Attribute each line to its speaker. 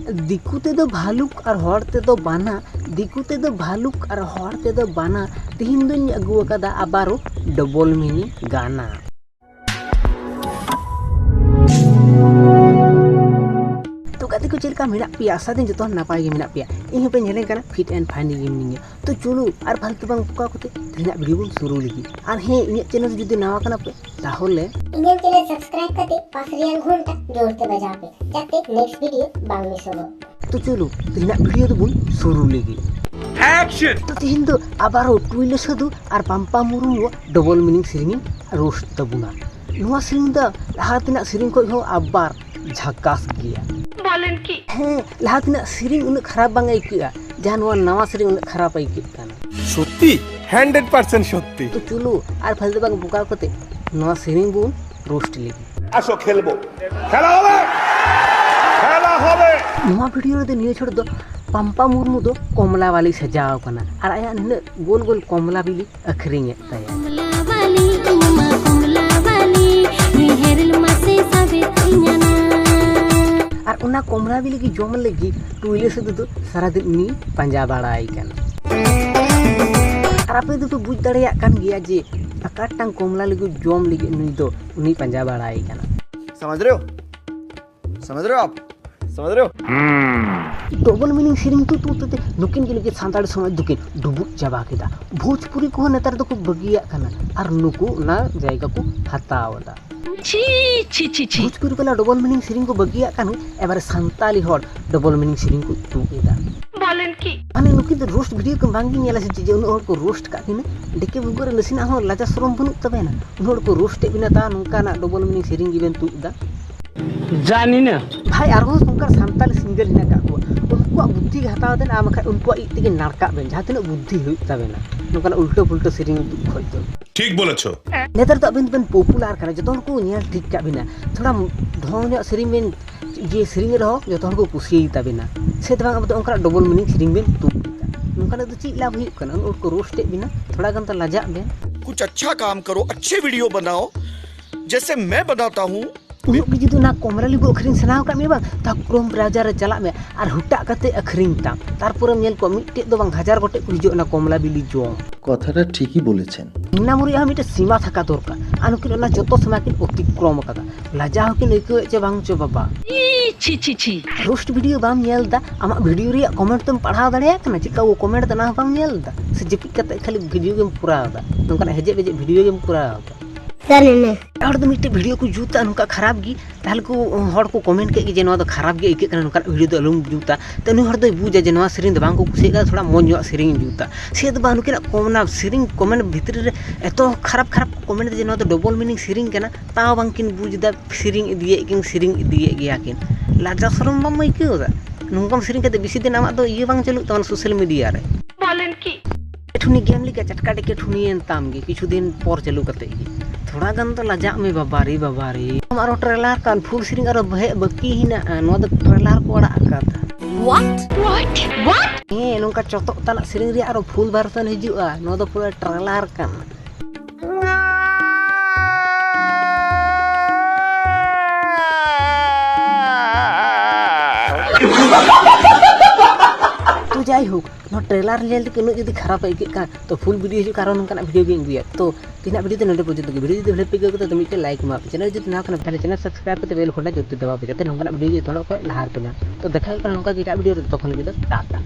Speaker 1: दिकुते दो भालुक और हॉरते दो बाना दिकुते दो भालुक और हॉरते दो बाना तिहिन दुन अगु अकादा आबारो डबल मीनिंग गाना। तो गाते को चलका मेरा पिया सादिन जो नापाय गे मेरा पिया इन पे नेले काना फिट एंड फाइन गे मिनिंग तो चलो और फालतू बांग पुका कोते तेना वीडियो बन शुरू लगी और हे इन चैनल जुदी नवा काना पे ताहले
Speaker 2: इन चैनल सब्सक्राइब करते पास रियल घंटा जोड़ते बजा पे जाते नेक्स्ट वीडियो बांग मिस हो।
Speaker 1: तो चलो तेना वीडियो तो बन शुरू लगी एक्शन। तो तिहिन दो आबारो टुइले सदु और पाम्पा मुरुमो डबल मीनिंग सेरिंग रोस्ट तबुना नुआ सेरिंग दा लहा तेना सेरिंग को हो आबार झकास गया बोलन की हैं लहा तेना सेरिंग उन खराब बांग आइकिया जहां नुआ नवा सेरिंग उन खराब आइकित काना
Speaker 3: सत्ती 100% सत्ती।
Speaker 1: तो चलो और फालतू बांग बुका कोते नुआ सेरिंग बुन रोस्ट लगी
Speaker 3: आसो खेलबो खेला होबे
Speaker 1: नुआ वीडियो रे निये छोड़ दो पाम्पा मुर्मू दो कमला वाली सजाव कना और आया निने गोल गोल कमला बिली अखरिंग ताया कमला वाली उमा कमला वाली निहेरल मासे साबे तिन्याना और उना कमला बिली की जोम लगी टुइले से दो सारा दिन नी पंजा बाड़ाई कना और आपे तो बुझ दड़िया कान गया जे अकाटांग कमला लगी जोम लगी नुई दो उनी पंजा बाड़ाई कना।
Speaker 3: समझ रहे हो आप समझ रहे हो।
Speaker 1: डबल मीनिंग सेरिंग तू नुकिन के लगे सानताड़ समाज दुकिन डुबुक चाबा केदा भोजपुरी को नेतार दो को बगिया कना और नुकु ना जायगा को हतावदा छी छी छी छी भोजपुरी को डबल मीनिंग सेरिंग को बगिया कानु एबारे संताली हॉट डबल मीनिंग सेरिंग को तू केदा बोलन की माने नुकिन तो रोस्ट वीडियो को बांगी नेला से जे उन और को रोस्ट का किने देखे बुगोरे नसिना हो लाजा शरम बनु तबे ना उन और को रोस्ट बिना ता नुका ना डबल मीनिंग सेरिंग इवेंट तू दा जानी ना भाई आरो तुमका सांताल सिंगल हिना का को उनको बुद्धि हटाव देन आम खा उनको इतिगे नारका बेन जहां तने बुद्धि हुई तबेना नुका उल्टो पुल्टो सेरिंग खोज दो
Speaker 3: ठीक बोलेछो
Speaker 1: नेतर तो अबिन बेन पॉपुलर करा जतो को नेल ठीक का बिना थोड़ा ढोंग सेरिंग बेन ये सेरिंग रहो जतो को कुसी तबेना से तबा अब तो उनका डबल मीनिंग सेरिंग बेन तू नुका तो ची लाभ हुई कना उनको रोस्ट बिना थोड़ा गन तो लजा बेन
Speaker 4: कुछ अच्छा काम करो अच्छे वीडियो बनाओ जैसे मैं बनाता हूँ
Speaker 1: उनको जुदू ना कमराली को अखरिंग सनाव का मेबा ता क्रोम ब्राउजर रे चला में और हुटा कते अखरिंग ता तारपर नेल को मिटे दो बांग हजार गोटे को हिजो ना कमला बिली जो
Speaker 5: কথাটা ঠিকই বলেছেন
Speaker 1: इना मुरी हम मिटे सीमा थाका दरकार आनुकिन ना जतो समय किन अतिक्रम कदा लाजा हकिन इको चे बांग चो बाबा छी छी छी रोस्ट वीडियो बाम नेल दा आमा वीडियो रे कमेंट तुम पढ़ा दाड़े कना चिका वो कमेंट दा ना बाम नेल दा से जिपि कते खाली वीडियो गेम पूरा दा नंका हेजे बेजे वीडियो गेम पूरा दा सनेने और तो मिटे वीडियो को जूता नुका खराब गी ताल को हर को कमेंट के जे नवा तो खराब गे इके कना नुका वीडियो तो अलुम जूता तो नु हर दो बुझे जे नवा सेरिंग बांग को कुसेगा थोड़ा मन जो सेरिंग जूता से तो बानु के कोमना सेरिंग कमेंट भीतर रे एतो खराब खराब कमेंट जे नवा तो डबल मीनिंग सेरिंग कना ता बांग किन बुझदा सेरिंग इदिए किन सेरिंग इदिए गया किन लाजा शरम बम इकेदा नुका सेरिंग के बिसी दिन आमा तो ये बांग चलु तन सोशल मीडिया रे बोलन की ठुनी गेम लिका चटका के ठुनी एन ताम गे किछु दिन पर चलु करते थोड़ा गन तो लजा में बाबारी हमारो ट्रेलर कान फुल सीरिंग और बकी ही ना नो द ट्रेलर को अड़ा का व्हाट ए नोका चोतो तना सीरिंग रे और फुल वर्जन हिजुआ नो द पूरा ट्रेलर कान तो जाई हो नो ट्रेलर लेल के नो जदी खराब आइके का तो फुल वीडियो हिजु कारण उनका वीडियो गेम दिया तो तीना वीडियो तो नडे पर्यंत वीडियो जदी भेले पिके तो मिटे लाइक मा चैनल जदी ना कना पहले चैनल सब्सक्राइब करते बेल घंटा जति दबा पे जाते नंका वीडियो थोड़ा को लहार पे ना तो देखा नंका वीडियो तो तखन के टाटा।